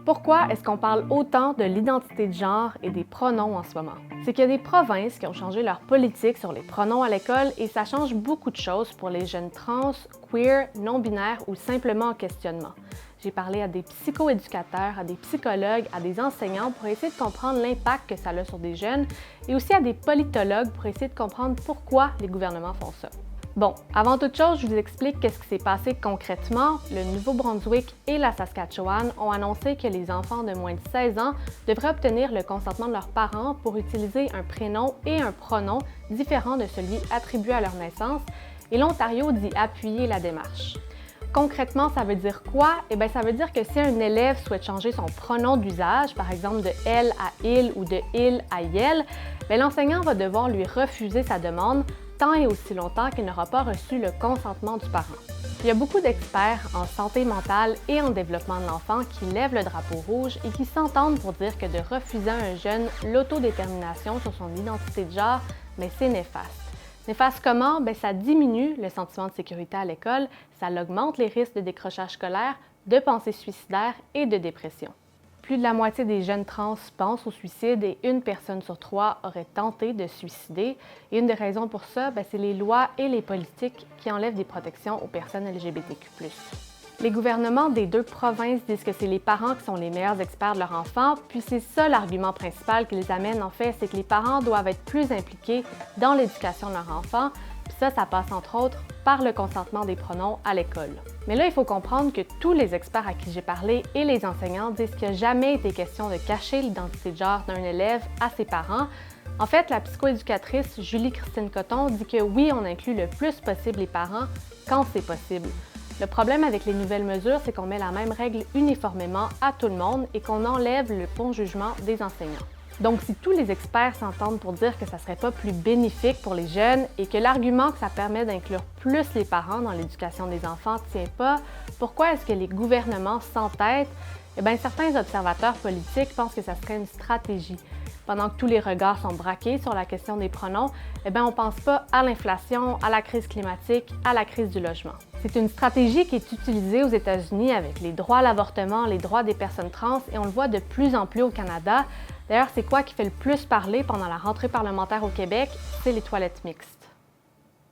Pourquoi est-ce qu'on parle autant de l'identité de genre et des pronoms en ce moment? C'est qu'il y a des provinces qui ont changé leur politique sur les pronoms à l'école et ça change beaucoup de choses pour les jeunes trans, queer, non-binaires ou simplement en questionnement. J'ai parlé à des psychoéducateurs, à des psychologues, à des enseignants pour essayer de comprendre l'impact que ça a sur des jeunes et aussi à des politologues pour essayer de comprendre pourquoi les gouvernements font ça. Bon, avant toute chose, je vous explique qu'est-ce qui s'est passé concrètement. Le Nouveau-Brunswick et la Saskatchewan ont annoncé que les enfants de moins de 16 ans devraient obtenir le consentement de leurs parents pour utiliser un prénom et un pronom différents de celui attribué à leur naissance, et l'Ontario dit appuyer la démarche. Concrètement, ça veut dire quoi? Eh bien, ça veut dire que si un élève souhaite changer son pronom d'usage, par exemple de elle à il ou de il à yel, l'enseignant va devoir lui refuser sa demande tant et aussi longtemps qu'il n'aura pas reçu le consentement du parent. Il y a beaucoup d'experts en santé mentale et en développement de l'enfant qui lèvent le drapeau rouge et qui s'entendent pour dire que de refuser à un jeune l'autodétermination sur son identité de genre, c'est néfaste. Néfaste comment? Ça diminue le sentiment de sécurité à l'école, ça augmente les risques de décrochage scolaire, de pensées suicidaires et de dépression. Plus de la moitié des jeunes trans pensent au suicide et une personne sur trois aurait tenté de se suicider. Et une des raisons pour ça, c'est les lois et les politiques qui enlèvent des protections aux personnes LGBTQ+. Les gouvernements des deux provinces disent que c'est les parents qui sont les meilleurs experts de leur enfant, puis c'est ça l'argument principal qui les amène en fait, c'est que les parents doivent être plus impliqués dans l'éducation de leur enfant, puis ça passe entre autres par le consentement des pronoms à l'école. Mais là, il faut comprendre que tous les experts à qui j'ai parlé et les enseignants disent qu'il n'a jamais été question de cacher l'identité de genre d'un élève à ses parents. En fait, la psychoéducatrice Julie-Christine Coton dit que oui, on inclut le plus possible les parents quand c'est possible. Le problème avec les nouvelles mesures, c'est qu'on met la même règle uniformément à tout le monde et qu'on enlève le bon jugement des enseignants. Donc, si tous les experts s'entendent pour dire que ça ne serait pas plus bénéfique pour les jeunes et que l'argument que ça permet d'inclure plus les parents dans l'éducation des enfants ne tient pas, pourquoi est-ce que les gouvernements s'entêtent? Certains observateurs politiques pensent que ça serait une stratégie. Pendant que tous les regards sont braqués sur la question des pronoms, on ne pense pas à l'inflation, à la crise climatique, à la crise du logement. C'est une stratégie qui est utilisée aux États-Unis avec les droits à l'avortement, les droits des personnes trans et on le voit de plus en plus au Canada. D'ailleurs, c'est quoi qui fait le plus parler pendant la rentrée parlementaire au Québec? C'est les toilettes mixtes.